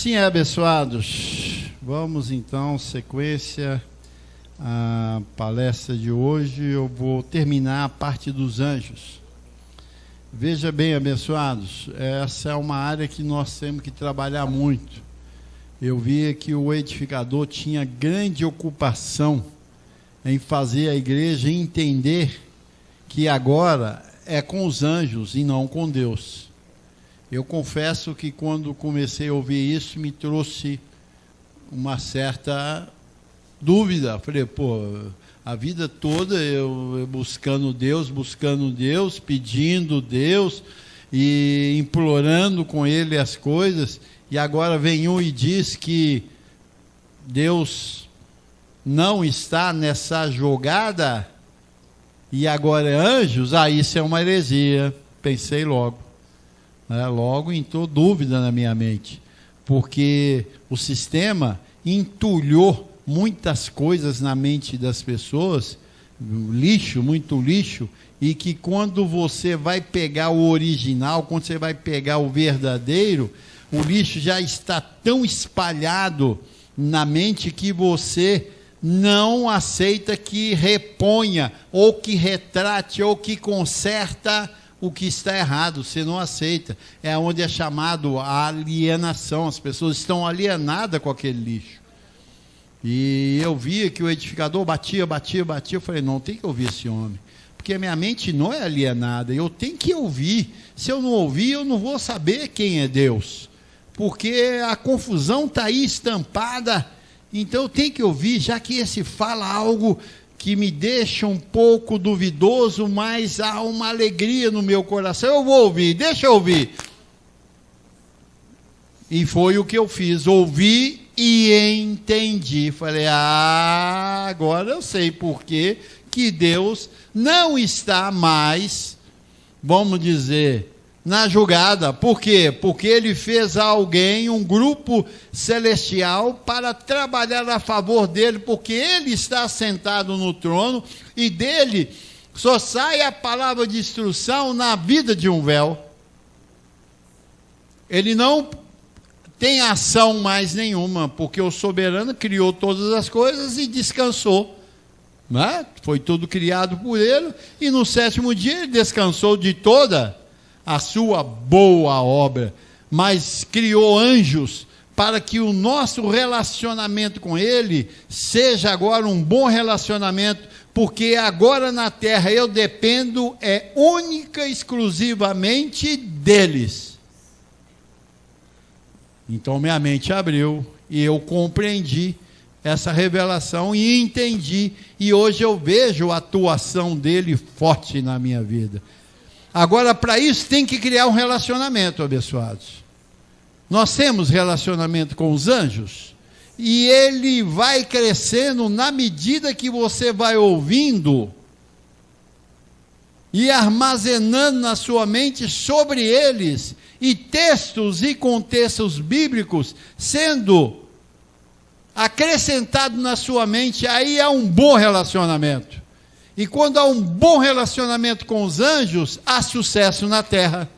Assim é, abençoados. Vamos então, sequência, a palestra de hoje. Eu vou terminar a parte dos anjos. Veja bem, abençoados, essa é uma área que nós temos que trabalhar muito. Eu via que o edificador tinha grande ocupação em fazer a igreja entender que agora é com os anjos e não com Deus. Eu confesso que quando comecei a ouvir isso, me trouxe uma certa dúvida. Falei, a vida toda eu buscando Deus, pedindo Deus e implorando com Ele as coisas, e agora vem um e diz que Deus não está nessa jogada, e agora é anjos. Isso é uma heresia. Pensei logo. Logo entrou dúvida na minha mente, porque o sistema entulhou muitas coisas na mente das pessoas, lixo, muito lixo, e que quando você vai pegar o original, quando você vai pegar o verdadeiro, o lixo já está tão espalhado na mente que você não aceita que reponha, ou que retrate, ou que conserta o que está errado. Você não aceita. É onde é chamado a alienação. As pessoas estão alienadas com aquele lixo. E eu via que o edificador batia. Eu falei, não, tem que ouvir esse homem, porque a minha mente não é alienada. Eu tenho que ouvir. Se eu não ouvir, eu não vou saber quem é Deus, porque a confusão está aí estampada. Então eu tenho que ouvir, já que esse fala algo que me deixa um pouco duvidoso, mas há uma alegria no meu coração. Eu vou ouvir, deixa eu ouvir. E foi o que eu fiz, ouvi e entendi. Falei, agora eu sei por que Deus não está mais, vamos dizer, na julgada. Por quê? Porque Ele fez alguém, um grupo celestial, para trabalhar a favor dEle, porque Ele está sentado no trono, e dEle só sai a palavra de instrução na vida de um véu. Ele não tem ação mais nenhuma, porque o soberano criou todas as coisas e descansou. Foi tudo criado por Ele, e no sétimo dia Ele descansou de toda a sua boa obra, mas criou anjos para que o nosso relacionamento com Ele seja agora um bom relacionamento, porque agora na terra eu dependo única e exclusivamente deles. Então minha mente abriu e eu compreendi essa revelação e entendi, e hoje eu vejo a atuação dele forte na minha vida. Agora, para isso, tem que criar um relacionamento, abençoados. Nós temos relacionamento com os anjos, e ele vai crescendo na medida que você vai ouvindo e armazenando na sua mente sobre eles, e textos e contextos bíblicos sendo acrescentados na sua mente. Aí há um bom relacionamento. E quando há um bom relacionamento com os anjos, há sucesso na terra,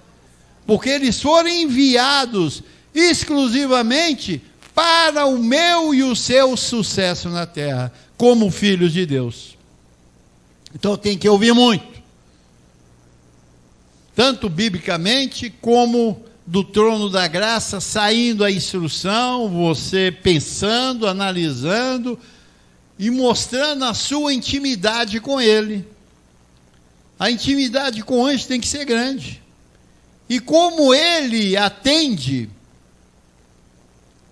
porque eles foram enviados exclusivamente para o meu e o seu sucesso na terra, como filhos de Deus. Então tem que ouvir muito, tanto biblicamente como do trono da graça, saindo a instrução, você pensando, analisando e mostrando a sua intimidade com Ele. A intimidade com o anjo tem que ser grande. E como Ele atende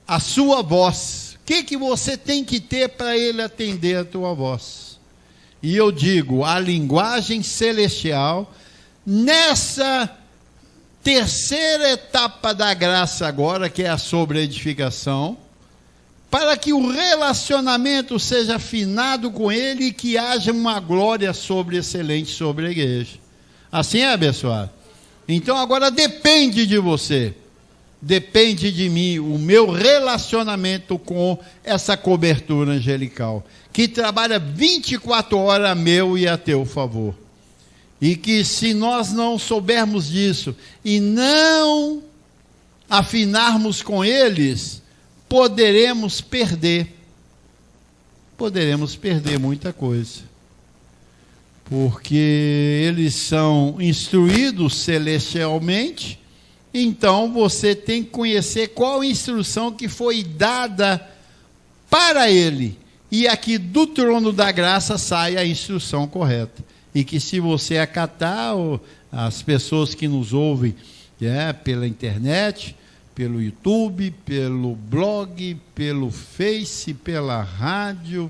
a sua voz, o que você tem que ter para Ele atender a tua voz? E eu digo, a linguagem celestial, nessa terceira etapa da graça agora, que é a sobreedificação, para que o relacionamento seja afinado com Ele e que haja uma glória excelente sobre a igreja. Assim é, abençoado? Então agora depende de você, depende de mim, o meu relacionamento com essa cobertura angelical, que trabalha 24 horas a meu e a teu favor. E que se nós não soubermos disso e não afinarmos com eles, poderemos perder muita coisa, porque eles são instruídos celestialmente. Então você tem que conhecer qual a instrução que foi dada para ele, e aqui do trono da graça sai a instrução correta, e que se você acatar, as pessoas que nos ouvem pela internet, pelo YouTube, pelo blog, pelo Face, pela rádio,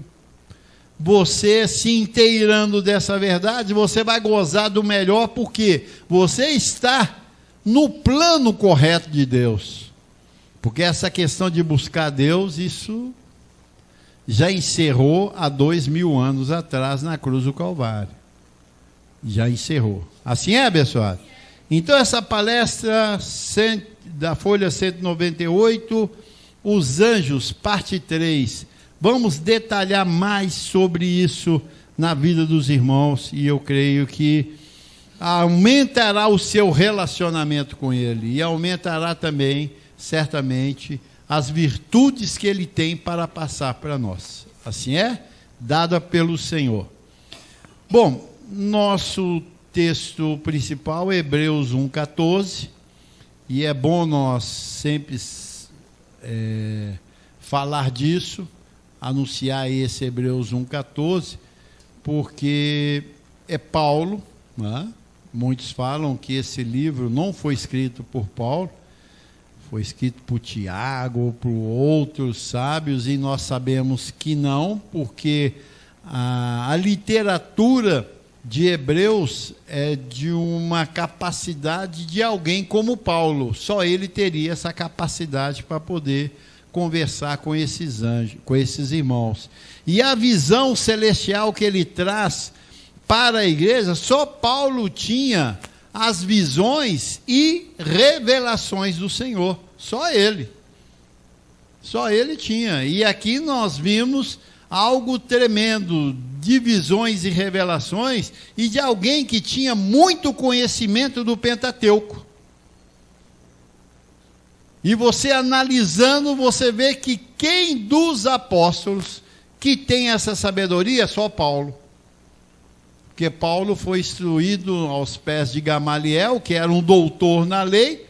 você se inteirando dessa verdade, você vai gozar do melhor, porque você está no plano correto de Deus. Porque essa questão de buscar Deus, isso já encerrou há 2000 anos atrás na cruz do Calvário. Já encerrou. Assim é, abençoado? Então essa palestra da folha 198, os anjos, parte 3. Vamos detalhar mais sobre isso na vida dos irmãos, e eu creio que aumentará o seu relacionamento com ele, e aumentará também, certamente, as virtudes que ele tem para passar para nós. Assim é? Dada pelo Senhor. Bom, nosso texto principal é Hebreus 1,14, e é bom nós sempre falar disso, anunciar esse Hebreus 1,14, porque é Paulo, né? Muitos falam que esse livro não foi escrito por Paulo, foi escrito por Tiago ou por outros sábios, e nós sabemos que não, porque a literatura de Hebreus é de uma capacidade de alguém como Paulo. Só ele teria essa capacidade para poder conversar com esses anjos, com esses irmãos. E a visão celestial que ele traz para a igreja, só Paulo tinha as visões e revelações do Senhor. Só ele tinha. E aqui nós vimos algo tremendo de visões e revelações, e de alguém que tinha muito conhecimento do Pentateuco. E você analisando, você vê que quem dos apóstolos que tem essa sabedoria é só Paulo. Porque Paulo foi instruído aos pés de Gamaliel, que era um doutor na lei,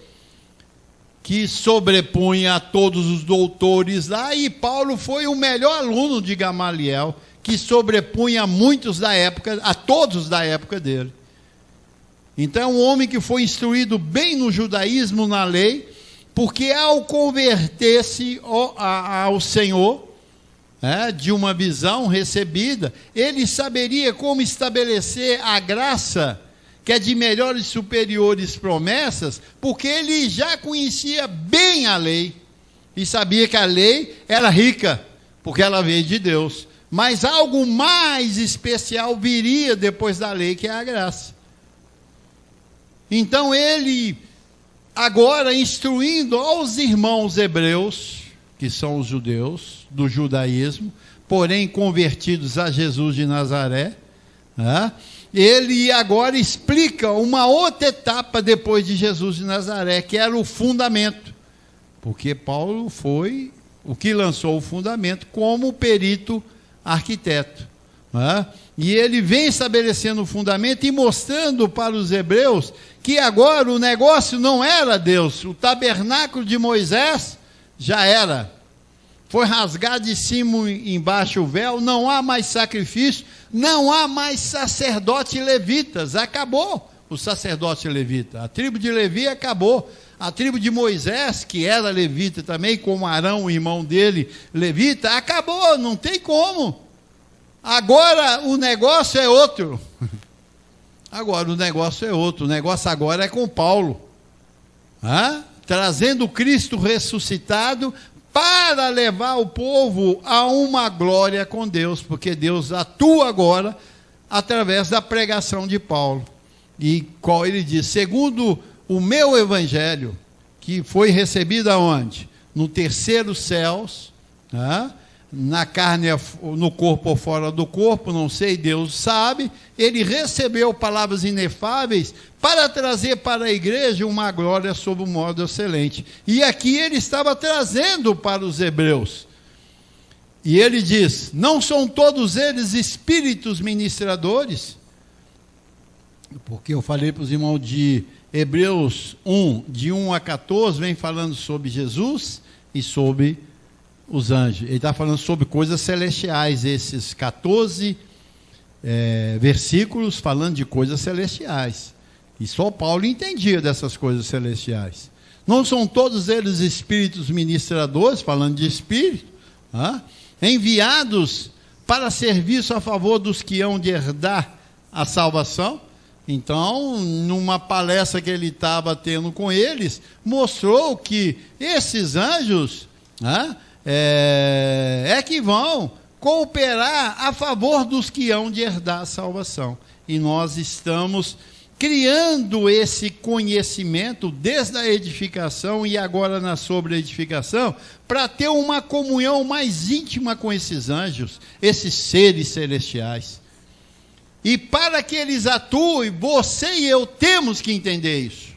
que sobrepunha a todos os doutores lá, e Paulo foi o melhor aluno de Gamaliel, que sobrepunha a muitos da época, a todos da época dele. Então é um homem que foi instruído bem no judaísmo, na lei, porque ao converter-se ao Senhor, de uma visão recebida, ele saberia como estabelecer a graça, que é de melhores e superiores promessas, porque ele já conhecia bem a lei, e sabia que a lei era rica, porque ela veio de Deus, mas algo mais especial viria depois da lei, que é a graça. Então ele, agora instruindo aos irmãos hebreus, que são os judeus do judaísmo, porém convertidos a Jesus de Nazaré, ele agora explica uma outra etapa depois de Jesus de Nazaré, que era o fundamento, porque Paulo foi o que lançou o fundamento como perito arquiteto, e ele vem estabelecendo o fundamento e mostrando para os hebreus que agora o negócio não era Deus, o tabernáculo de Moisés já era, foi rasgado de cima e embaixo o véu, não há mais sacrifício, não há mais sacerdotes levitas, acabou o sacerdote levita, a tribo de Levi acabou, a tribo de Moisés, que era levita também, como Arão, o irmão dele, levita, acabou, não tem como, agora o negócio é outro, o negócio agora é com Paulo, trazendo Cristo ressuscitado, para levar o povo a uma glória com Deus, porque Deus atua agora através da pregação de Paulo, e qual ele diz, segundo o meu evangelho, que foi recebido aonde? No terceiro céus, na carne, no corpo ou fora do corpo, não sei, Deus sabe, ele recebeu palavras inefáveis para trazer para a igreja uma glória sob um modo excelente. E aqui ele estava trazendo para os hebreus. E ele diz: não são todos eles espíritos ministradores? Porque eu falei para os irmãos de Hebreus 1, de 1 a 14, vem falando sobre Jesus e sobre os anjos. Ele está falando sobre coisas celestiais, esses 14 versículos falando de coisas celestiais. E só Paulo entendia dessas coisas celestiais. Não são todos eles espíritos ministradores, falando de espírito, enviados para serviço a favor dos que hão de herdar a salvação? Então, numa palestra que ele estava tendo com eles, mostrou que esses anjos que vão cooperar a favor dos que hão de herdar a salvação. E nós estamos criando esse conhecimento desde a edificação e agora na sobre-edificação, para ter uma comunhão mais íntima com esses anjos, esses seres celestiais. E para que eles atuem, você e eu temos que entender isso.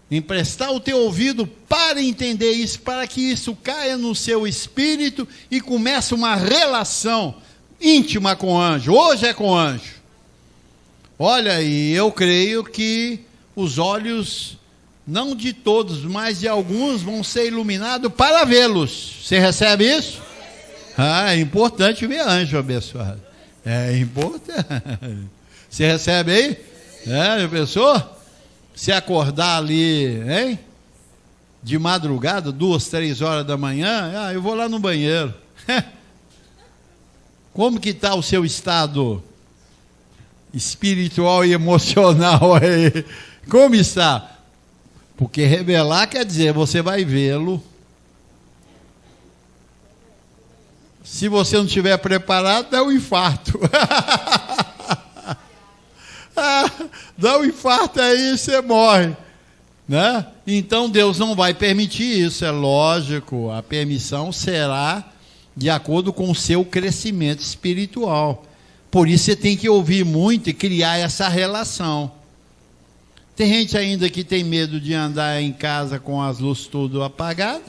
Emprestar o teu ouvido para entender isso, para que isso caia no seu espírito e comece uma relação íntima com o anjo. Hoje é com o anjo. Olha, e eu creio que os olhos, não de todos, mas de alguns, vão ser iluminados para vê-los. Você recebe isso? É importante ver anjo abençoado. É importante. Você recebe aí? Já pensou? Se acordar ali, hein? De madrugada, 2, 3 horas da manhã, eu vou lá no banheiro. Como que está o seu estado espiritual e emocional aí? Como está? Porque revelar quer dizer, você vai vê-lo. Se você não estiver preparado, dá um infarto. Dá um infarto aí, você morre, né? Então Deus não vai permitir isso, é lógico. A permissão será de acordo com o seu crescimento espiritual. Por isso você tem que ouvir muito e criar essa relação. Tem gente ainda que tem medo de andar em casa com as luzes tudo apagadas,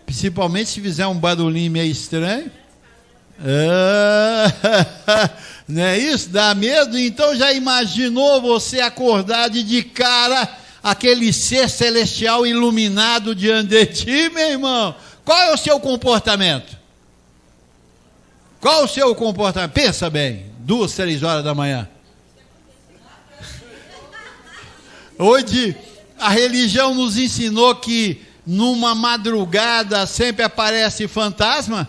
principalmente se fizer um barulhinho meio estranho. Não é isso? Dá medo? Então já imaginou você acordar de cara aquele ser celestial iluminado diante de ti, meu irmão? Qual é o seu comportamento? Qual o seu comportamento? Pensa bem, 2, 3 horas da manhã. Hoje a religião nos ensinou que numa madrugada sempre aparece fantasma.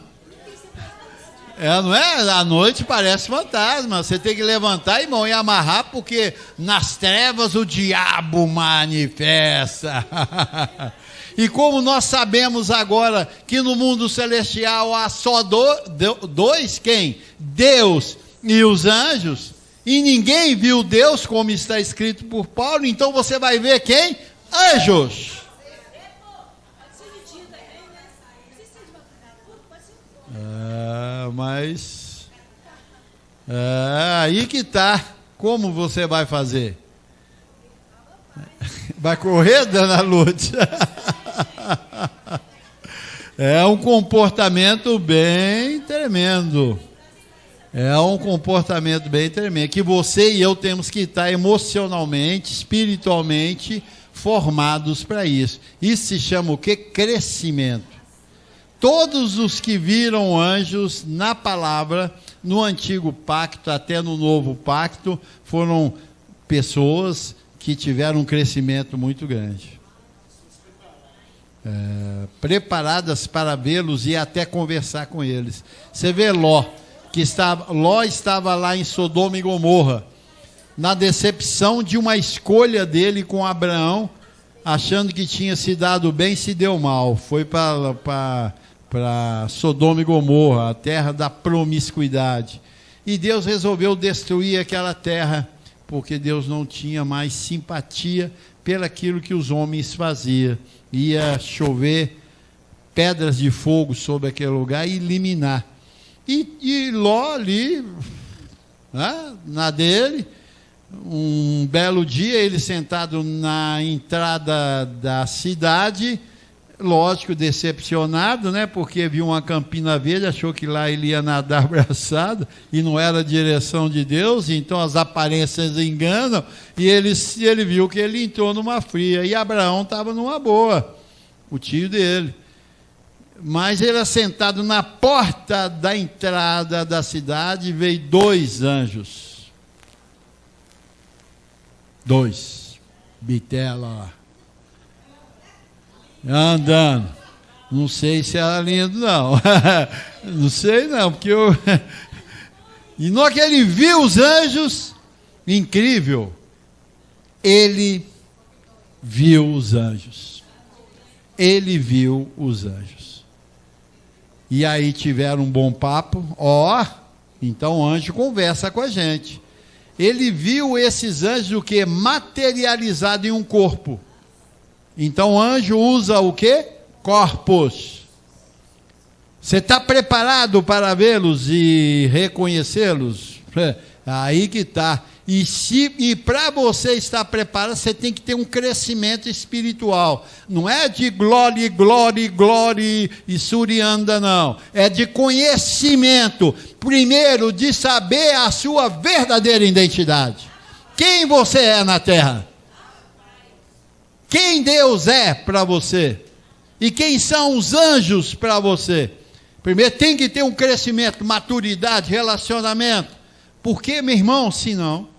Não é? À noite parece fantasma. Você tem que levantar, irmão, e amarrar, porque nas trevas o diabo manifesta. E como nós sabemos agora que no mundo celestial há só dois, quem? Deus e os anjos. E ninguém viu Deus, como está escrito por Paulo. Então você vai ver quem? Anjos. Mas aí que está. Como você vai fazer? Vai correr, dona Lourdes? É um comportamento bem tremendo. É um comportamento bem tremendo. Que você e eu temos que estar emocionalmente, espiritualmente formados para isso. Isso se chama o quê? Crescimento. Todos os que viram anjos na palavra, no antigo pacto, até no novo pacto, foram pessoas que tiveram um crescimento muito grande. Preparadas para vê-los e até conversar com eles. Você vê Ló estava lá em Sodoma e Gomorra, na decepção de uma escolha dele com Abraão, achando que tinha se dado bem, se deu mal. Foi para Sodoma e Gomorra, a terra da promiscuidade. E Deus resolveu destruir aquela terra, porque Deus não tinha mais simpatia pelaquilo que os homens faziam. Ia chover pedras de fogo sobre aquele lugar e eliminar. E Ló ali, né, na dele, um belo dia, ele sentado na entrada da cidade, lógico, decepcionado, né, porque viu uma campina verde, achou que lá ele ia nadar abraçado, e não era a direção de Deus, então as aparências enganam, e ele viu que ele entrou numa fria, e Abraão estava numa boa, o tio dele. Mas ele assentado na porta da entrada da cidade, veio 2 anjos. 2. Bitela lá. Andando. Não sei se era lindo, não. Não sei, não, porque eu... E na hora que ele viu os anjos, incrível, ele viu os anjos. Ele viu os anjos. E aí tiveram um bom papo. Então o anjo conversa com a gente. Ele viu esses anjos o quê? Materializado em um corpo. Então o anjo usa o quê? Corpos. Você está preparado para vê-los e reconhecê-los? Aí que está. E para você estar preparado, você tem que ter um crescimento espiritual. Não é de glória, glória, glória e surianda, não. É de conhecimento. Primeiro, de saber a sua verdadeira identidade. Quem você é na terra? Quem Deus é para você? E quem são os anjos para você? Primeiro, tem que ter um crescimento, maturidade, relacionamento. Porque, meu irmão, senão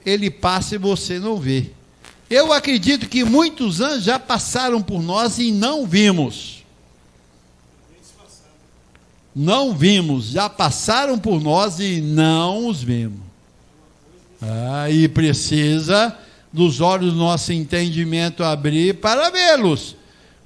ele passa e você não vê. Eu acredito que muitos anjos já passaram por nós e não vimos. Não vimos, já passaram por nós e não os vimos. E precisa dos olhos do nosso entendimento abrir para vê-los.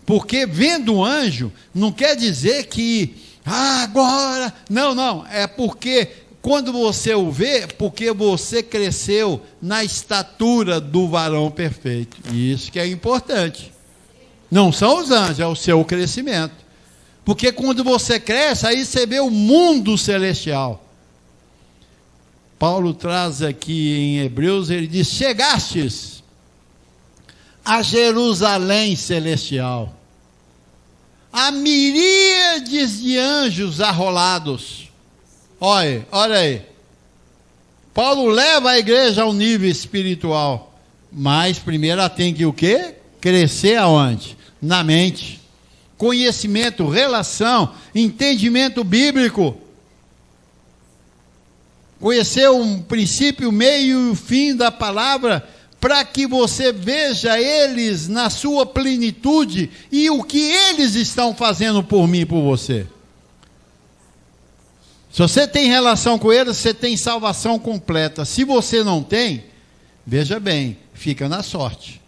Porque vendo o anjo, não quer dizer que, agora, não, é porque... Quando você o vê, porque você cresceu na estatura do varão perfeito. Isso que é importante. Não são os anjos, é o seu crescimento. Porque quando você cresce, aí você vê o mundo celestial. Paulo traz aqui em Hebreus, ele diz, chegastes a Jerusalém celestial, a miríades de anjos arrolados. Olha aí. Paulo leva a igreja ao nível espiritual, mas primeiro ela tem que o quê? Crescer aonde? Na mente. Conhecimento, relação, entendimento bíblico. Conhecer um princípio, meio e o fim da palavra, para que você veja eles na sua plenitude e o que eles estão fazendo por mim e por você. Se você tem relação com eles, você tem salvação completa. Se você não tem, veja bem, fica na sorte.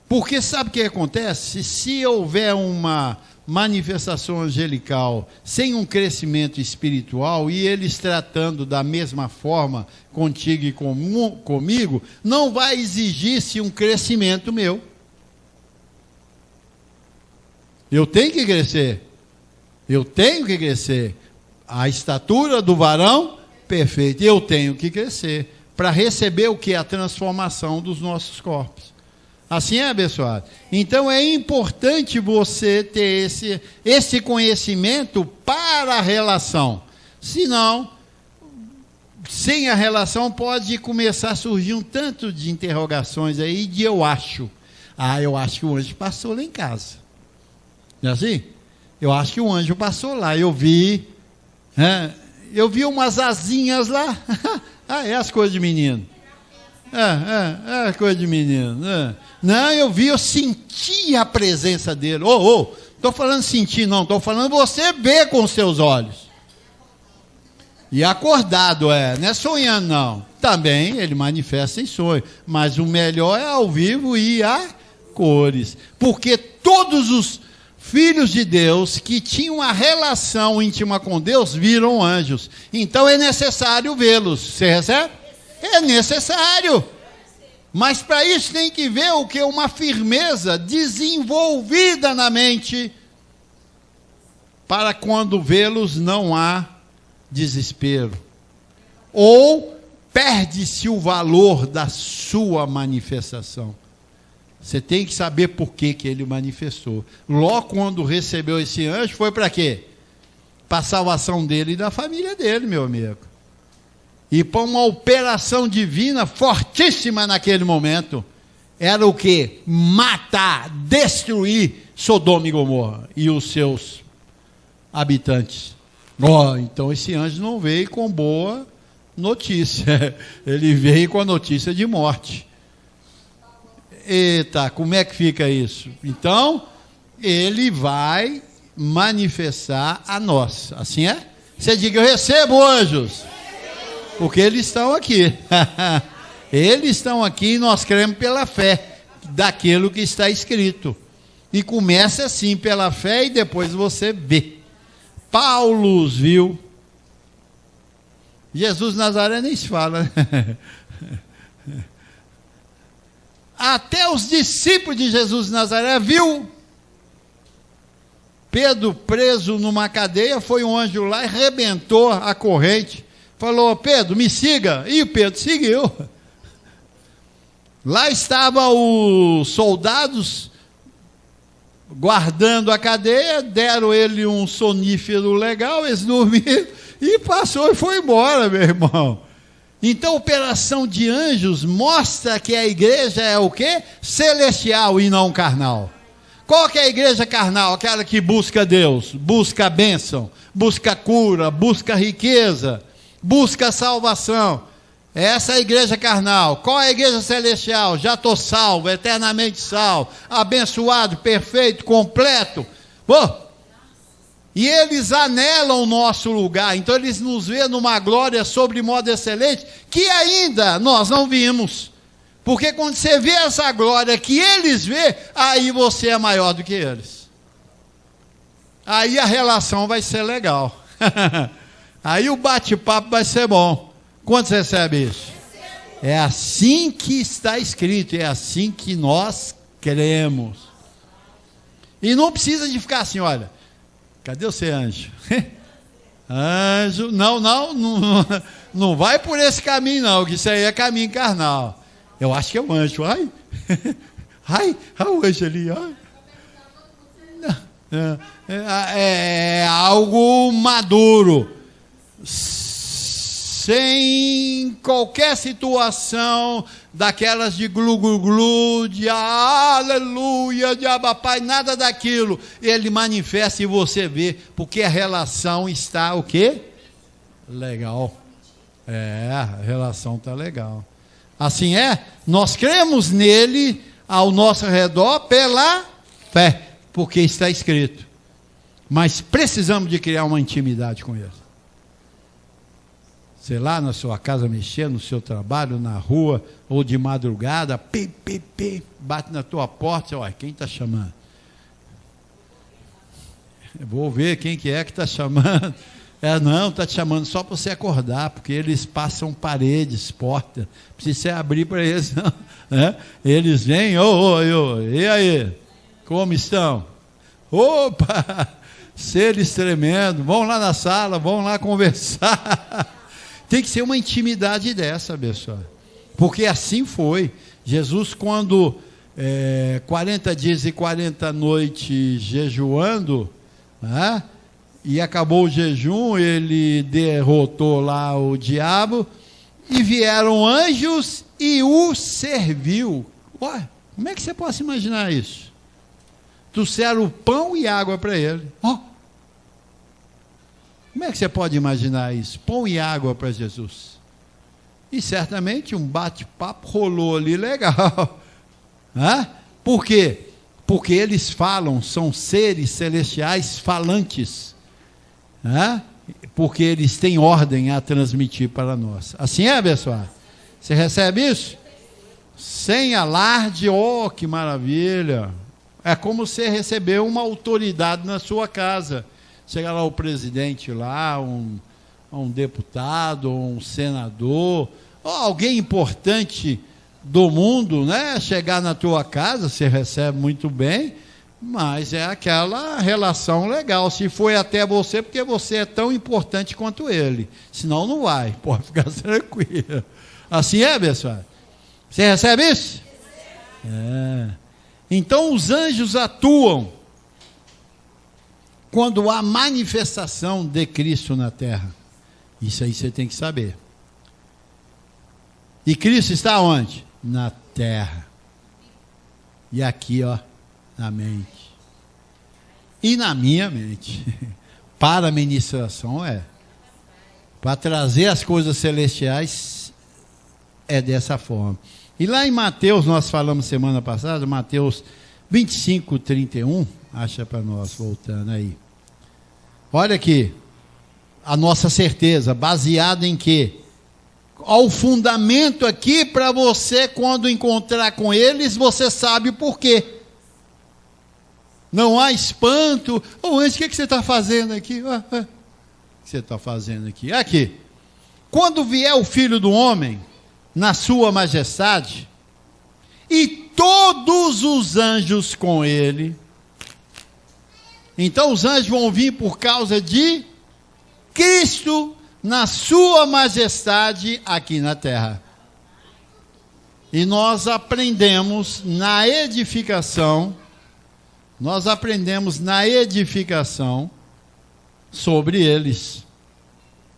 Porque sabe o que acontece? Se houver uma manifestação angelical sem um crescimento espiritual e eles tratando da mesma forma contigo e comigo, não vai exigir-se um crescimento meu. Eu tenho que crescer. A estatura do varão perfeito. Eu tenho que crescer para receber o que? A transformação dos nossos corpos. Assim é, abençoado? Então é importante você ter esse conhecimento para a relação. Senão, sem a relação pode começar a surgir um tanto de interrogações aí de eu acho. Eu acho que o anjo passou lá em casa. Não é assim? Eu acho que o anjo passou lá. Eu vi umas asinhas lá. É as coisas de menino. É coisa de menino. Não, eu senti a presença dele. Estou falando sentir, não. Estou falando você ver com os seus olhos. E acordado, não é sonhando, não. Também ele manifesta em sonho. Mas o melhor é ao vivo e a cores. Porque todos os filhos de Deus que tinham uma relação íntima com Deus viram anjos. Então é necessário vê-los. Você recebe? É necessário. Mas para isso tem que ver o que? Uma firmeza desenvolvida na mente, para quando vê-los não há desespero. Ou perde-se o valor da sua manifestação. Você tem que saber por que ele manifestou. Ló, quando recebeu esse anjo, foi para quê? Para a salvação dele e da família dele, meu amigo. E para uma operação divina fortíssima naquele momento. Era o quê? Matar, destruir Sodoma e Gomorra e os seus habitantes. Então esse anjo não veio com boa notícia. Ele veio com a notícia de morte. Eita, como é que fica isso? Então, ele vai manifestar a nós. Assim é? Você diga, eu recebo anjos. Porque eles estão aqui. Eles estão aqui e nós cremos pela fé daquilo que está escrito. E começa assim, pela fé, e depois você vê. Paulo os viu. Jesus Nazaré nem se fala, né? Até os discípulos de Jesus de Nazaré viu Pedro preso numa cadeia, foi um anjo lá e arrebentou a corrente. Falou, Pedro, me siga. E o Pedro seguiu. Lá estavam os soldados guardando a cadeia, deram ele um sonífero legal, eles dormiram, e passou e foi embora, meu irmão. Então, a operação de anjos mostra que a igreja é o quê? Celestial e não carnal. Qual que é a igreja carnal? Aquela que busca Deus, busca a bênção, busca cura, busca riqueza, busca salvação. Essa é a igreja carnal. Qual é a igreja celestial? Já estou salvo, eternamente salvo, abençoado, perfeito, completo. E eles anelam o nosso lugar, então eles nos vêem numa glória sobre modo excelente, que ainda nós não vimos. Porque quando você vê essa glória que eles vê, aí você é maior do que eles. Aí a relação vai ser legal. Aí o bate-papo vai ser bom. Quantos recebem isso? É assim que está escrito, é assim que nós cremos. E não precisa de ficar assim, olha, cadê você, anjo? Anjo, não vai por esse caminho não, que isso aí é caminho carnal. Eu acho que é um anjo, ai, olha o anjo ali, é algo maduro, sem qualquer situação daquelas de glu-glu-glu, de aleluia, de abapai, nada daquilo. Ele manifesta e você vê, porque a relação está o quê? Legal. A relação está legal. Assim é? Nós cremos nele ao nosso redor pela fé, porque está escrito. Mas precisamos de criar uma intimidade com ele. Sei lá, na sua casa mexer, no seu trabalho, na rua, ou de madrugada, bate na tua porta, olha, quem está chamando? Eu vou ver quem que está chamando. Não, está te chamando só para você acordar, porque eles passam paredes, portas, não precisa você abrir para eles, não. Né? Eles vêm, e aí, como estão? Opa, seres tremendos, vão lá na sala, vão lá conversar. Tem que ser uma intimidade dessa, pessoal. Porque assim foi. Jesus, quando 40 dias e 40 noites jejuando, né, e acabou o jejum, ele derrotou lá o diabo, e vieram anjos e o serviu. Ué, como é que você pode imaginar isso? Trouxeram pão e água para ele. Como é que você pode imaginar isso? Pão e água para Jesus. E certamente um bate-papo rolou ali legal. Por quê? Porque eles falam, são seres celestiais falantes. Porque eles têm ordem a transmitir para nós. Assim é, pessoal? Você recebe isso? Sem alarde, que maravilha. É como você receber uma autoridade na sua casa. Chega lá o presidente lá, um deputado, um senador, ou alguém importante do mundo, né? Chegar na tua casa, você recebe muito bem, mas é aquela relação legal. Se foi até você, porque você é tão importante quanto ele. Senão não vai, pode ficar tranquilo. Assim é, pessoal? Você recebe isso? É. Então os anjos atuam quando há manifestação de Cristo na terra. Isso aí você tem que saber. E Cristo está onde? Na terra. E aqui, ó, na mente. E na minha mente. Para a ministração é. Para trazer as coisas celestiais é dessa forma. E lá em Mateus, nós falamos semana passada, Mateus 25, 31, acha para nós, voltando aí. Olha aqui, a nossa certeza, baseada em quê? Ao fundamento aqui para você, quando encontrar com eles, você sabe por quê. Não há espanto. Ô anjo, o que você está fazendo aqui? O que você está fazendo aqui? Aqui. Quando vier o Filho do Homem, na sua majestade, e todos os anjos com ele. Então os anjos vão vir por causa de Cristo na sua majestade aqui na terra. E nós aprendemos na edificação sobre eles.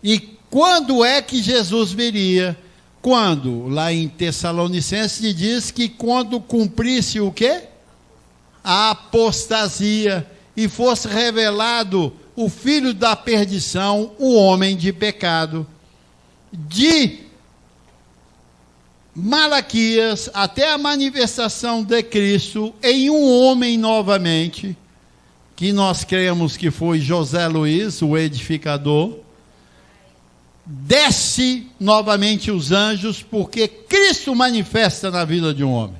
E quando é que Jesus viria? Quando? Lá em Tessalonicenses diz que quando cumprisse o quê? A apostasia e fosse revelado o filho da perdição, o homem de pecado. De Malaquias até a manifestação de Cristo em um homem novamente, que nós cremos que foi José Luiz, o edificador. Desce novamente os anjos, porque Cristo manifesta na vida de um homem.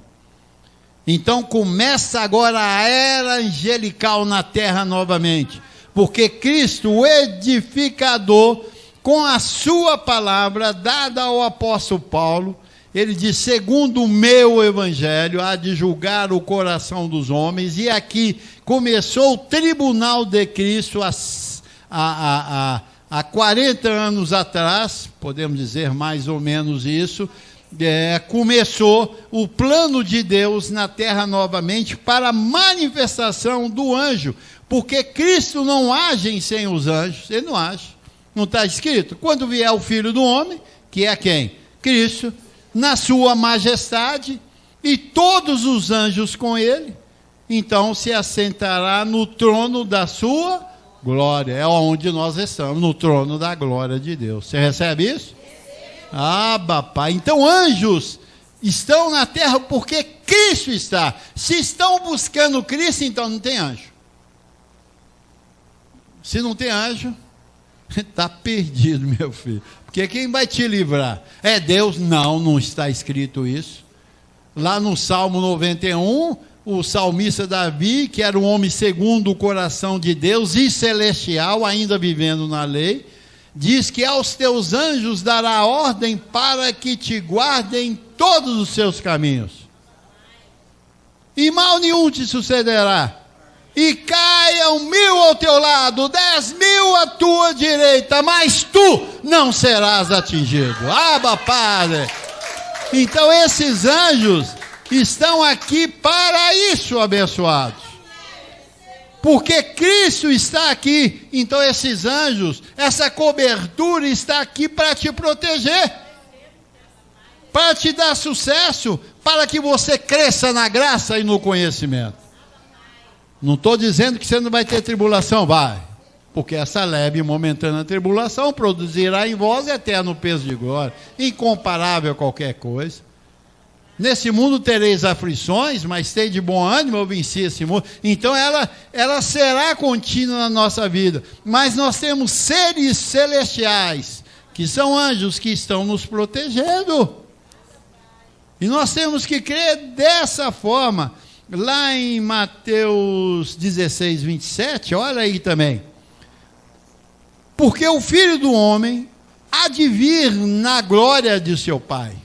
Então começa agora a era angelical na terra novamente, porque Cristo, o edificador, com a sua palavra dada ao apóstolo Paulo, ele diz: segundo o meu evangelho, há de julgar o coração dos homens. E aqui começou o tribunal de Cristo há 40 anos atrás, podemos dizer mais ou menos isso. Começou o plano de Deus na terra novamente para a manifestação do anjo, porque Cristo não age sem os anjos, ele não age, não está escrito? Quando vier o Filho do Homem, que é quem? Cristo, na sua majestade, e todos os anjos com ele, então se assentará no trono da sua glória. É onde nós estamos, no trono da glória de Deus. Você recebe isso? Ah, papai. Então anjos estão na terra porque Cristo está. Se estão buscando Cristo, então não tem anjo. Se não tem anjo, está perdido, meu filho. Porque quem vai te livrar? É Deus? Não, não está escrito isso. Lá no Salmo 91, o salmista Davi, que era um homem segundo o coração de Deus e celestial, ainda vivendo na lei, diz que aos teus anjos dará ordem para que te guardem em todos os seus caminhos. E mal nenhum te sucederá. E caiam 1000 ao teu lado, 10.000 à tua direita, mas tu não serás atingido. Abba, Padre. Então esses anjos estão aqui para isso, abençoados. Porque Cristo está aqui. Então esses anjos, essa cobertura está aqui para te proteger, para te dar sucesso, para que você cresça na graça e no conhecimento. Não estou dizendo que você não vai ter tribulação, vai. Porque essa leve e momentânea tribulação produzirá em vós eterno peso de glória, incomparável a qualquer coisa. Nesse mundo tereis aflições, mas tem de bom ânimo, eu venci esse mundo. Então ela será contínua na nossa vida. Mas nós temos seres celestiais, que são anjos que estão nos protegendo. E nós temos que crer dessa forma. Lá em Mateus 16, 27, olha aí também. Porque o Filho do Homem há de vir na glória de seu Pai,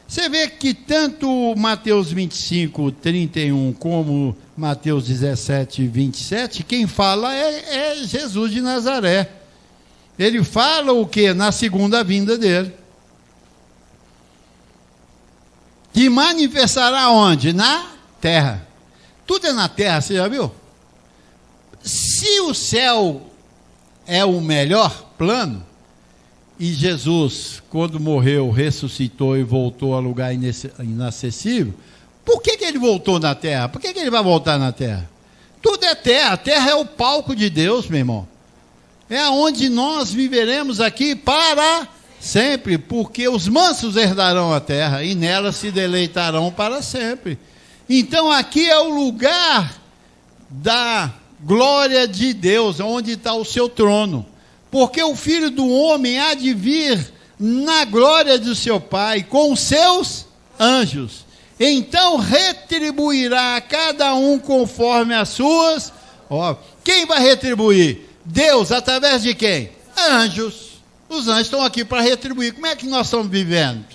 Você vê que tanto Mateus 25, 31, como Mateus 17, 27, quem fala é Jesus de Nazaré. Ele fala o quê? Na segunda vinda dele. Que manifestará onde? Na terra. Tudo é na terra, você já viu? Se o céu é o melhor plano, e Jesus, quando morreu, ressuscitou e voltou a lugar inacessível, por que ele voltou na terra? Por que ele vai voltar na terra? Tudo é terra, a terra é o palco de Deus, meu irmão. É onde nós viveremos aqui para sempre, porque os mansos herdarão a terra e nela se deleitarão para sempre. Então aqui é o lugar da glória de Deus, onde está o seu trono. Porque o Filho do Homem há de vir na glória do seu Pai, com os seus anjos. Então retribuirá a cada um conforme as suas obras. Quem vai retribuir? Deus, através de quem? Anjos. Os anjos estão aqui para retribuir. Como é que nós estamos vivendo?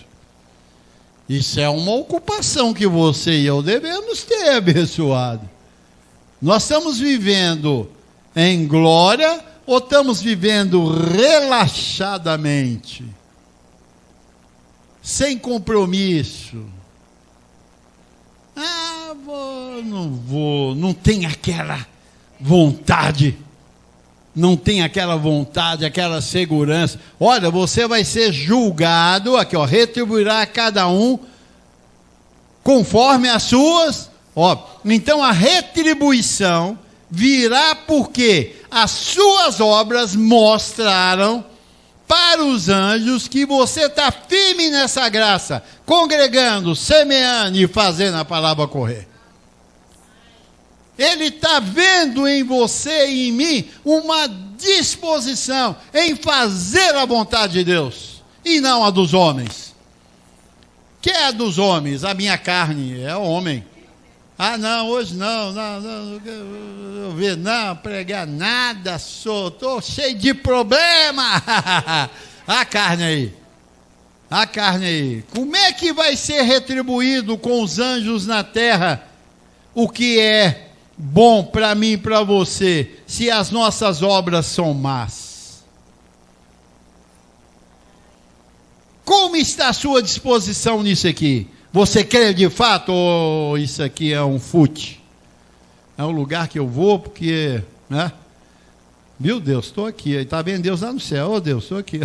Isso é uma ocupação que você e eu devemos ter, abençoado. Nós estamos vivendo em glória ou estamos vivendo relaxadamente? Sem compromisso? Não tem aquela vontade. Não tem aquela vontade, aquela segurança. Olha, você vai ser julgado, aqui ó, retribuirá a cada um conforme as suas. Ó, então a retribuição virá porque as suas obras mostraram para os anjos que você está firme nessa graça, congregando, semeando e fazendo a palavra correr. Ele está vendo em você e em mim uma disposição em fazer a vontade de Deus e não a dos homens. Que é a dos homens? A minha carne é o homem. Ah, não, hoje não, pregar nada, estou cheio de problema. A carne aí. Como é que vai ser retribuído com os anjos na terra o que é bom para mim e para você, se as nossas obras são más? Como está a sua disposição nisso aqui? Você crê de fato ou isso aqui é um fute? É um lugar que eu vou porque, né? Meu Deus, estou aqui. Está vendo Deus lá no céu? Oh Deus, estou aqui.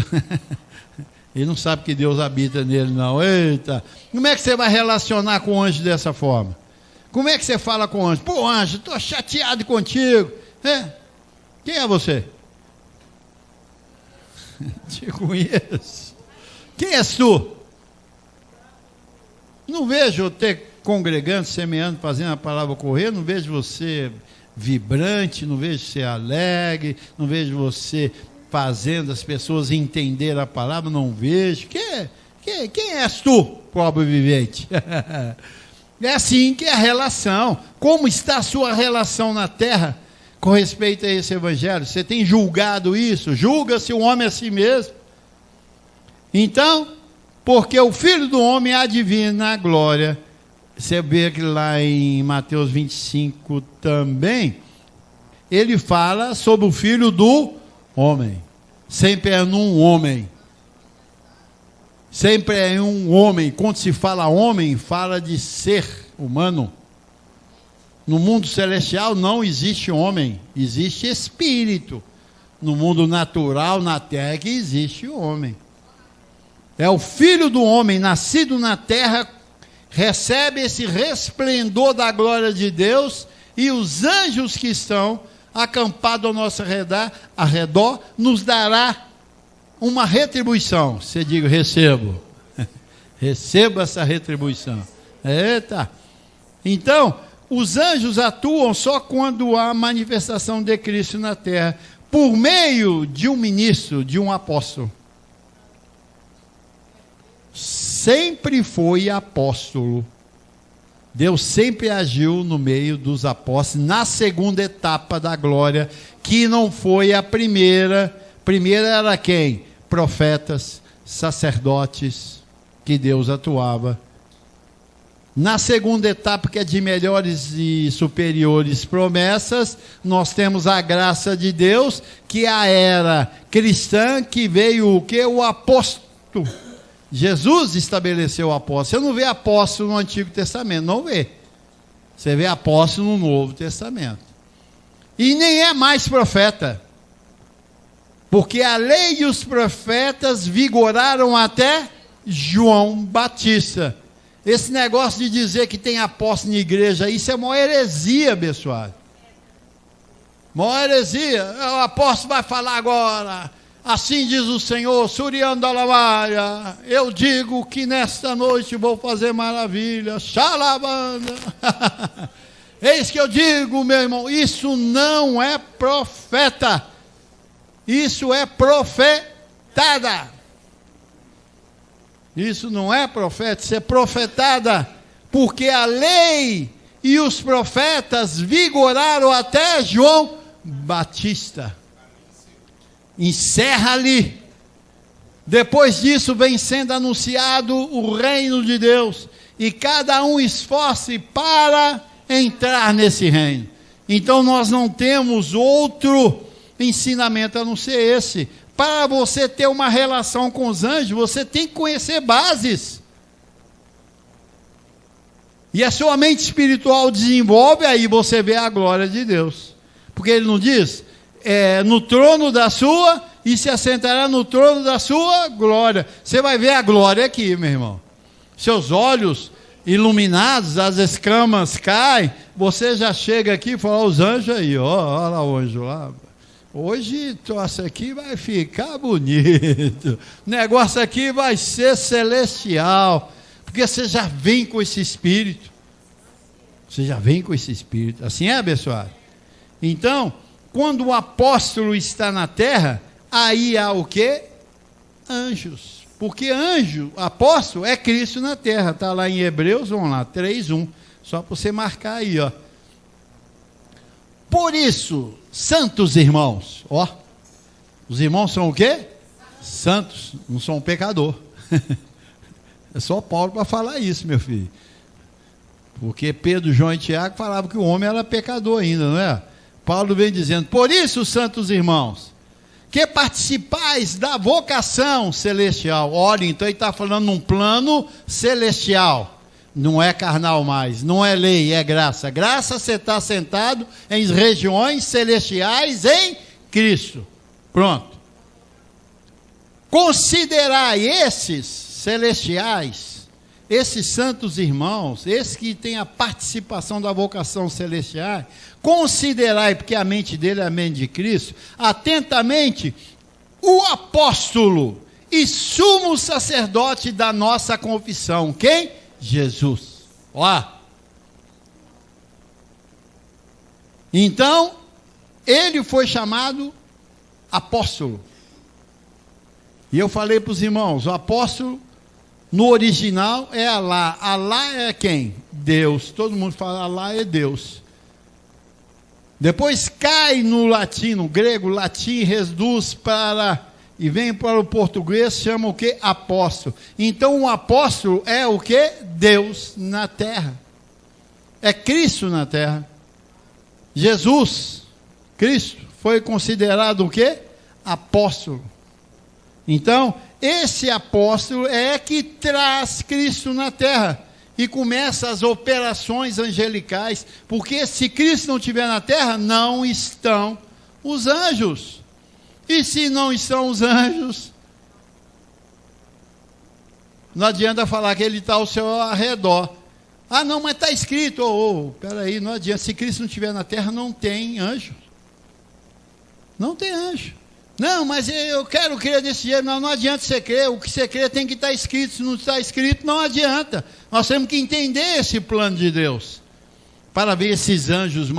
Ele não sabe que Deus habita nele, não. Eita! Como é que você vai relacionar com o anjo dessa forma? Como é que você fala com o anjo? Pô, anjo, estou chateado contigo. Quem é você? Te conheço. Quem és tu? Não vejo você congregando, semeando, fazendo a palavra correr, não vejo você vibrante, não vejo você alegre, não vejo você fazendo as pessoas entender a palavra, não vejo. Quem és tu, pobre vivente? É assim que é a relação. Como está a sua relação na terra com respeito a esse evangelho? Você tem julgado isso? Julga-se o homem a si mesmo. Então, porque o Filho do Homem há de vir na glória. Você vê que lá em Mateus 25 também, ele fala sobre o Filho do Homem. Sempre é um homem. Sempre é um homem. Quando se fala homem, fala de ser humano. No mundo celestial não existe homem, existe espírito. No mundo natural, na terra, que existe homem. É o Filho do Homem, nascido na terra, recebe esse resplendor da glória de Deus, e os anjos que estão acampados ao nosso arredor nos dará uma retribuição. Você diga, recebo. Recebo essa retribuição. Eita! Então, os anjos atuam só quando há manifestação de Cristo na terra, por meio de um ministro, de um apóstolo. Sempre foi apóstolo. Deus sempre agiu no meio dos apóstolos, na segunda etapa da glória, que não foi a primeira. Primeira era quem? Profetas, sacerdotes, que Deus atuava. Na segunda etapa, que é de melhores e superiores promessas, nós temos a graça de Deus, que é a era cristã, que veio o que? O apóstolo. Jesus estabeleceu o apóstolo. Você não vê apóstolo no Antigo Testamento, não vê. Você vê apóstolo no Novo Testamento. E nem é mais profeta. Porque a lei e os profetas vigoraram até João Batista. Esse negócio de dizer que tem apóstolo na igreja, isso é uma heresia, abençoado. Uma heresia. O apóstolo vai falar agora. Assim diz o Senhor, Suriano da Lavaia, eu digo que nesta noite vou fazer maravilha. Xalabanda. Eis que eu digo, meu irmão, isso não é profeta. Isso é profetada. Isso não é profeta, isso é profetada, porque a lei e os profetas vigoraram até João Batista. Encerra ali. Depois disso vem sendo anunciado o reino de Deus, e cada um esforce para entrar nesse reino. Então nós não temos outro ensinamento a não ser esse. Para você ter uma relação com os anjos, você tem que conhecer bases. E a sua mente espiritual desenvolve, aí você vê a glória de Deus. Porque ele não diz, no trono da sua, e se assentará no trono da sua glória. Você vai ver a glória aqui, meu irmão. Seus olhos iluminados, as escamas caem, você já chega aqui e fala, os anjos aí, olha lá o anjo lá. Hoje, troço aqui vai ficar bonito. O negócio aqui vai ser celestial. Porque você já vem com esse espírito. Você já vem com esse espírito. Assim é, abençoado? Então, quando o apóstolo está na terra, aí há o quê? Anjos. Porque anjo, apóstolo, é Cristo na terra. Está lá em Hebreus, vamos lá, 3:1. Só para você marcar aí, ó. Por isso, santos irmãos, ó, os irmãos são o quê? Santos, não são um pecador. É só Paulo para falar isso, meu filho. Porque Pedro, João e Tiago falavam que o homem era pecador ainda, não é? Paulo vem dizendo, por isso, santos irmãos, que participais da vocação celestial. Olha, então ele está falando num plano celestial. Não é carnal mais, não é lei, é graça. Graça, você está sentado em regiões celestiais em Cristo. Pronto. Considerai esses celestiais, esses santos irmãos, esses que têm a participação da vocação celestial, considerai, porque a mente dele é a mente de Cristo, atentamente, o apóstolo e sumo sacerdote da nossa confissão. Quem? Jesus. Ó. Então, ele foi chamado apóstolo. E eu falei para os irmãos, o apóstolo, no original, é Alá. Alá é quem? Deus. Todo mundo fala Alá é Deus. Depois cai no latim, no grego, latim, reduz para... E vem para o português, chama o que? Apóstolo. Então o apóstolo é o que? Deus na terra. É Cristo na terra. Jesus, Cristo, foi considerado o que? Apóstolo. Então, esse apóstolo é que traz Cristo na terra. E começa as operações angelicais. Porque se Cristo não estiver na terra, não estão os anjos. E se não estão os anjos, não adianta falar que ele está ao seu arredor. Ah, não, mas está escrito. Peraí, não adianta. Se Cristo não estiver na terra, não tem anjo. Não tem anjo. Não, mas eu quero crer desse jeito. Não adianta você crer. O que você crê tem que estar escrito. Se não está escrito, não adianta. Nós temos que entender esse plano de Deus, para ver esses anjos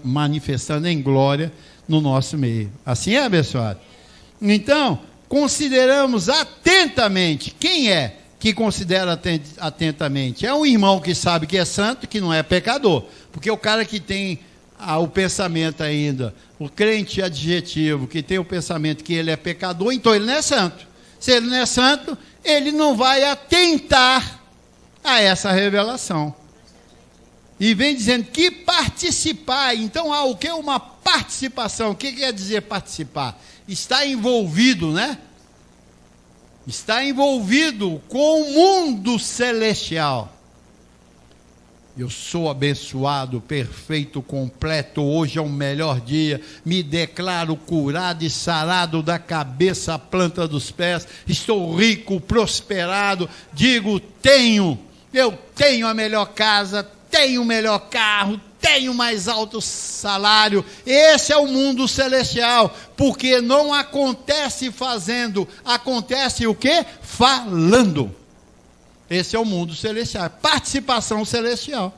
manifestando em glória no nosso meio. Assim é, abençoado? Então, consideramos atentamente. Quem é que considera atentamente? É um irmão que sabe que é santo, que não é pecador. Porque o cara que tem o pensamento ainda, o crente adjetivo, que tem o pensamento que ele é pecador, então ele não é santo. Se ele não é santo, ele não vai atentar a essa revelação. E vem dizendo que participar, então há o que? Uma participação. O que quer dizer participar? Está envolvido, né? Está envolvido com o mundo celestial. Eu sou abençoado, perfeito, completo, hoje é o melhor dia, me declaro curado e sarado da cabeça à planta dos pés, estou rico, prosperado, digo, eu tenho a melhor casa, tenho o melhor carro, tenho mais alto salário. Esse é o mundo celestial, porque não acontece fazendo, acontece o quê? Falando. Esse é o mundo celestial, participação celestial.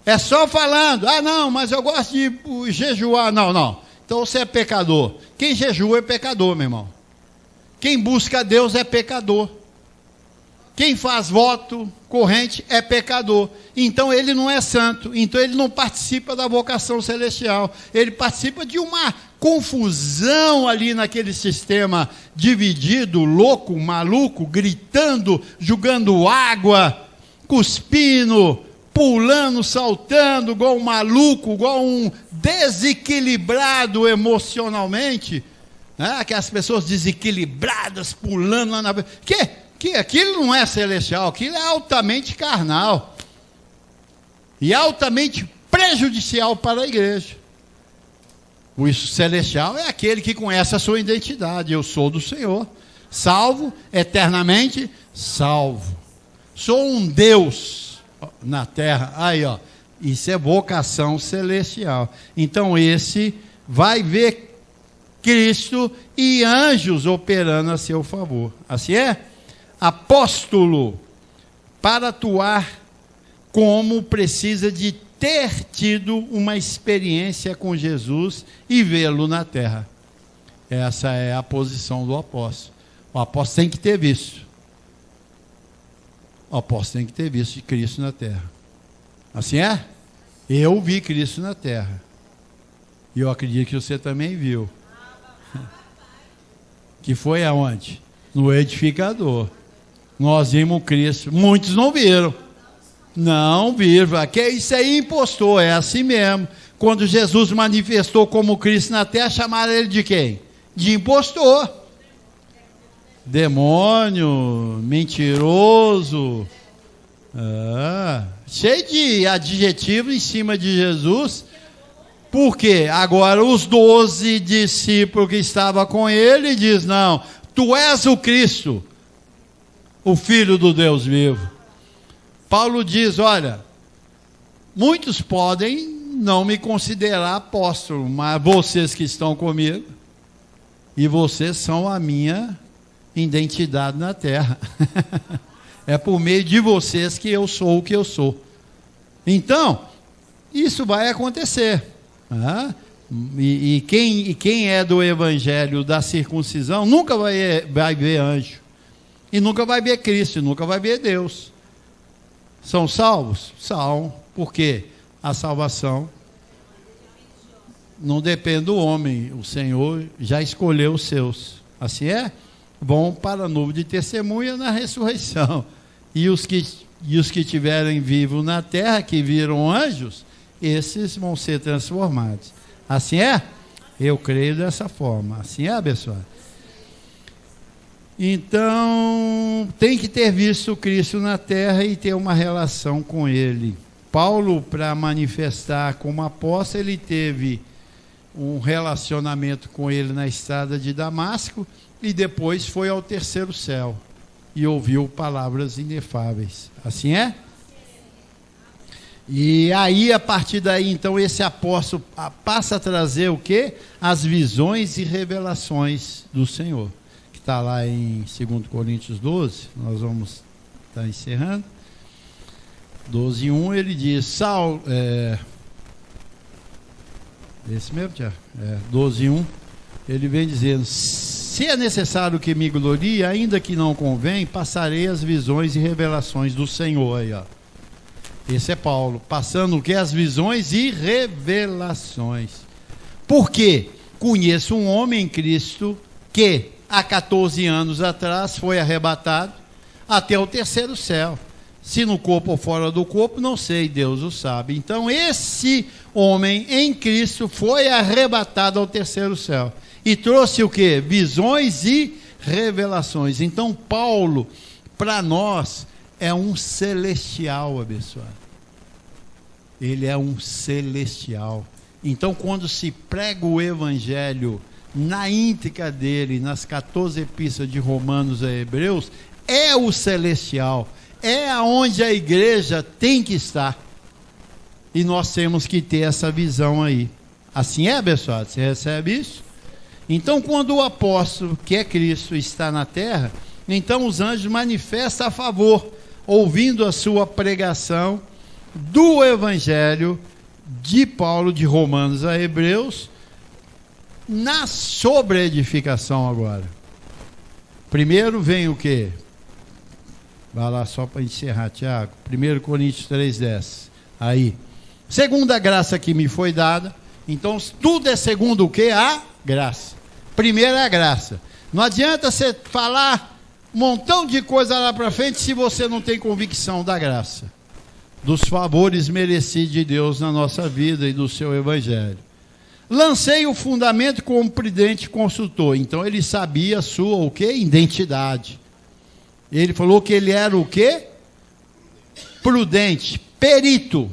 É só falando, não, mas eu gosto de jejuar. Não, então você é pecador. Quem jejua é pecador, meu irmão. Quem busca a Deus é pecador. Quem faz voto corrente é pecador. Então ele não é santo. Então ele não participa da vocação celestial. Ele participa de uma confusão ali naquele sistema dividido, louco, maluco, gritando, jogando água, cuspindo, pulando, saltando, igual um maluco, igual um desequilibrado emocionalmente. Aquelas pessoas desequilibradas, pulando lá na... Que aquilo não é celestial, aquilo é altamente carnal e altamente prejudicial para a igreja. O celestial é aquele que conhece a sua identidade. Eu sou do Senhor, salvo, eternamente salvo. Sou um Deus na terra. Aí, isso é vocação celestial. Então esse vai ver Cristo e anjos operando a seu favor. Assim é? Apóstolo, para atuar como precisa de ter tido uma experiência com Jesus e vê-lo na terra. Essa é a posição do apóstolo. O apóstolo tem que ter visto. O apóstolo tem que ter visto de Cristo na terra. Assim é? Eu vi Cristo na terra. E eu acredito que você também viu. Que foi aonde? No edificador. Nós vimos Cristo. Muitos não viram. Não viram. Isso aí impostor, é assim mesmo. Quando Jesus manifestou como Cristo na terra, chamaram ele de quem? De impostor. Demônio, mentiroso. Cheio de adjetivos em cima de Jesus. Por quê? Agora os 12 discípulos que estavam com ele diz: não, tu és o Cristo, o Filho do Deus vivo. Paulo diz: olha, muitos podem não me considerar apóstolo, mas vocês que estão comigo, e vocês são a minha identidade na terra. É por meio de vocês que eu sou o que eu sou. Então, isso vai acontecer. E quem é do evangelho da circuncisão nunca vai ver anjo. E nunca vai ver Cristo, e nunca vai ver Deus. São salvos? São. Por quê? A salvação não depende do homem. O Senhor já escolheu os seus. Assim é? Vão para a nuvem de testemunha na ressurreição. E os que tiverem vivos na terra, que viram anjos, esses vão ser transformados. Assim é? Eu creio dessa forma. Assim é, abençoado? Então, tem que ter visto Cristo na terra e ter uma relação com Ele. Paulo, para manifestar como apóstolo, ele teve um relacionamento com Ele na estrada de Damasco e depois foi ao terceiro céu e ouviu palavras inefáveis. Assim é? E aí, a partir daí, então, esse apóstolo passa a trazer o quê? As visões e revelações do Senhor. Está lá em 2 Coríntios 12, nós vamos estar encerrando. 12:1, ele diz: esse mesmo, Tiago? 12:1, ele vem dizendo: se é necessário que me glorie, ainda que não convém, passarei as visões e revelações do Senhor. Aí, ó. Esse é Paulo, passando o que? As visões e revelações. Por quê? Conheço um homem em Cristo que, há 14 anos atrás, foi arrebatado até o terceiro céu. Se no corpo ou fora do corpo, não sei, Deus o sabe. Então esse homem em Cristo foi arrebatado ao terceiro céu. E trouxe o quê? Visões e revelações. Então Paulo, para nós, é um celestial abençoado. Ele é um celestial. Então quando se prega o evangelho na íntegra dele, nas 14 epístolas de Romanos a Hebreus, é o celestial. É aonde a igreja tem que estar. E nós temos que ter essa visão aí. Assim é, abençoado? Você recebe isso? Então, quando o apóstolo, que é Cristo, está na terra, então os anjos manifestam a favor, ouvindo a sua pregação do evangelho de Paulo, de Romanos a Hebreus, na sobreedificação agora. Primeiro vem o quê? Vai lá só para encerrar, Tiago. 1 Coríntios 3,10. Aí. Segunda graça que me foi dada. Então, tudo é segundo o quê? A graça. Primeiro é a graça. Não adianta você falar um montão de coisa lá para frente se você não tem convicção da graça. Dos favores merecidos de Deus na nossa vida e do seu evangelho. Lancei o fundamento como prudente consultor. Então, ele sabia a sua o quê? Identidade. Ele falou que ele era o quê? Prudente, perito.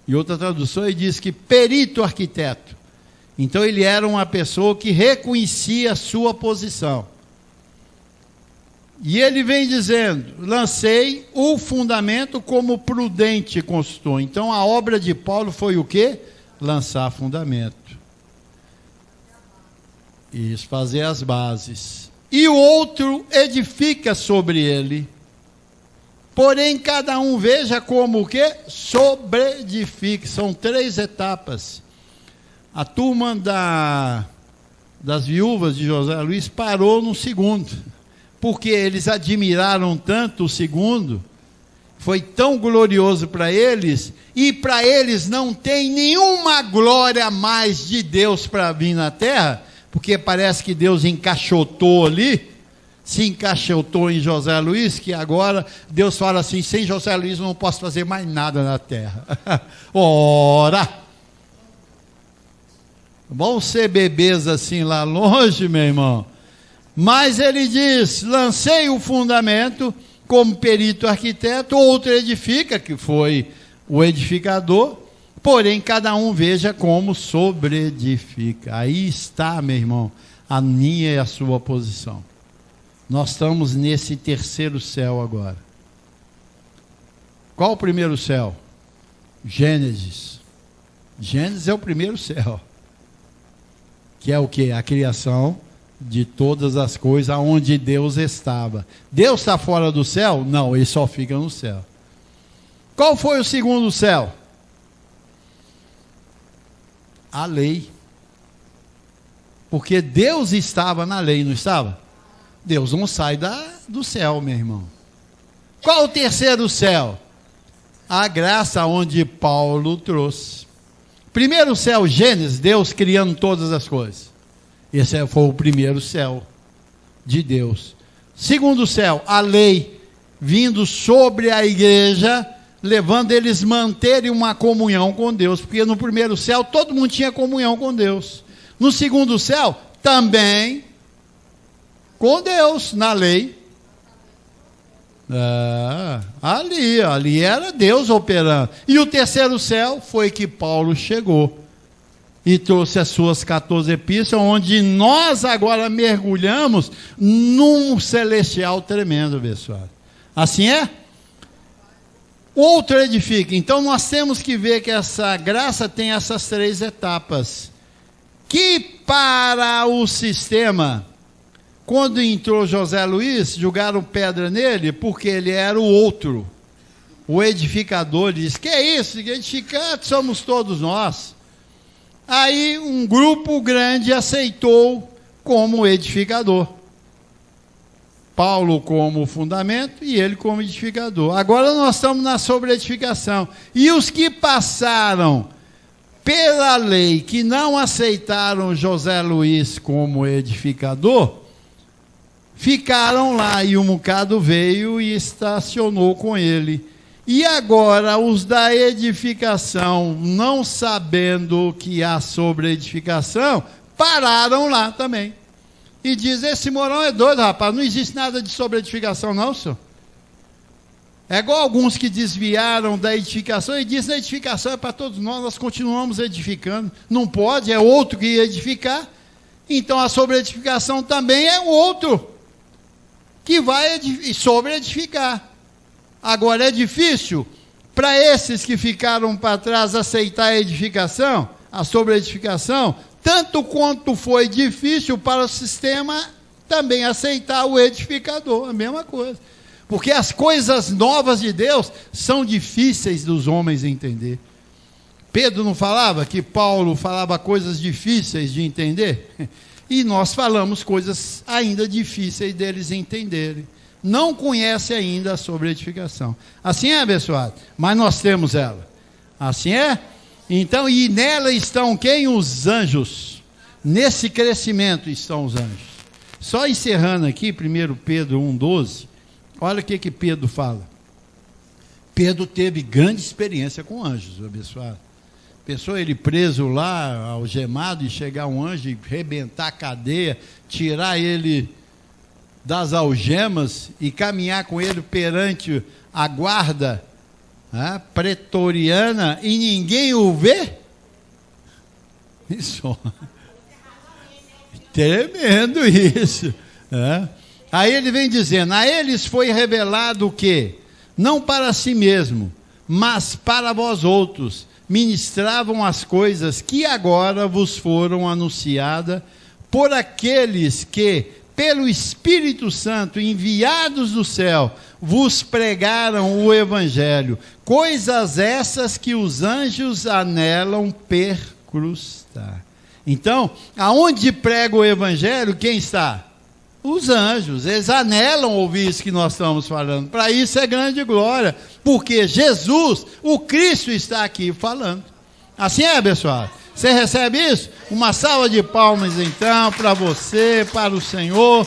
Em outra tradução ele diz que perito arquiteto. Então ele era uma pessoa que reconhecia a sua posição. E ele vem dizendo, lancei o fundamento como prudente consultor. Então a obra de Paulo foi o quê? Lançar fundamento. Isso, fazer as bases. E o outro edifica sobre ele. Porém, cada um veja como o quê? Sobreedifica. São 3 etapas. A turma das viúvas de José Luiz parou no segundo. Porque eles admiraram tanto o segundo. Foi tão glorioso para eles. E para eles não tem nenhuma glória mais de Deus para vir na terra. Porque parece que Deus encaixotou ali, se encaixotou em José Luiz, que agora Deus fala assim, sem José Luiz eu não posso fazer mais nada na terra. Ora! Vão ser bebês assim lá longe, meu irmão. Mas ele diz, lancei o fundamento como perito arquiteto, outro edifica, que foi o edificador. Porém, cada um veja como sobreedifica. Aí está, meu irmão, a minha e a sua posição. Nós estamos nesse terceiro céu agora. Qual o primeiro céu? Gênesis. Gênesis é o primeiro céu. Que é o quê? A criação de todas as coisas onde Deus estava. Deus está fora do céu? Não, ele só fica no céu. Qual foi o segundo céu? A lei. Porque Deus estava na lei, não estava? Deus não sai do céu, meu irmão. Qual o terceiro céu? A graça onde Paulo trouxe. Primeiro céu, Gênesis, Deus criando todas as coisas. Esse foi o primeiro céu de Deus. Segundo céu, a lei vindo sobre a igreja, levando eles manterem uma comunhão com Deus, porque no primeiro céu todo mundo tinha comunhão com Deus. No segundo céu, também com Deus, na lei. Ali era Deus operando. E o terceiro céu foi que Paulo chegou e trouxe as suas 14 epístolas, onde nós agora mergulhamos num celestial tremendo, pessoal. Assim é? Outro edifica. Então nós temos que ver que essa graça tem essas 3 etapas. Que para o sistema, quando entrou José Luiz, jogaram pedra nele, porque ele era o outro. O edificador diz, que é isso? Edificantes somos todos nós. Aí um grupo grande aceitou como edificador. Paulo como fundamento e ele como edificador. Agora nós estamos na sobreedificação. E os que passaram pela lei, que não aceitaram José Luiz como edificador, ficaram lá, e um bocado veio e estacionou com ele. E agora os da edificação, não sabendo que há sobre edificação, pararam lá também. E diz: esse Mourão é doido, rapaz, não existe nada de sobre edificação não, senhor. É igual alguns que desviaram da edificação e dizem: a edificação é para todos nós continuamos edificando. Não pode, é outro que ia edificar. Então a sobre edificação também é o outro que vai sobre edificar. Agora é difícil para esses que ficaram para trás aceitar a edificação, a sobre edificação, tanto quanto foi difícil para o sistema também aceitar o edificador, a mesma coisa. Porque as coisas novas de Deus são difíceis dos homens entender. Pedro não falava que Paulo falava coisas difíceis de entender? E nós falamos coisas ainda difíceis deles entenderem. Não conhece ainda sobre edificação. Assim é, abençoado? Mas nós temos ela. Assim é? Então, e nela estão quem? Os anjos. Nesse crescimento estão os anjos. Só encerrando aqui, 1 Pedro 1,12, olha o que Pedro fala. Pedro teve grande experiência com anjos, abençoado. Pensou ele preso lá, algemado, e chegar um anjo e rebentar a cadeia, tirar ele das algemas e caminhar com ele perante a guarda pretoriana e ninguém o vê? Isso. Tremendo isso. Aí ele vem dizendo: a eles foi revelado o quê? Não para si mesmo, mas para vós outros, ministravam as coisas que agora vos foram anunciadas por aqueles que, pelo Espírito Santo, enviados do céu, vos pregaram o Evangelho, coisas essas que os anjos anelam percrustar. Então, aonde prega o Evangelho, quem está? Os anjos, eles anelam ouvir isso que nós estamos falando. Para isso é grande glória, porque Jesus, o Cristo, está aqui falando. Assim é, pessoal? Você recebe isso? Uma salva de palmas então para você, para o Senhor.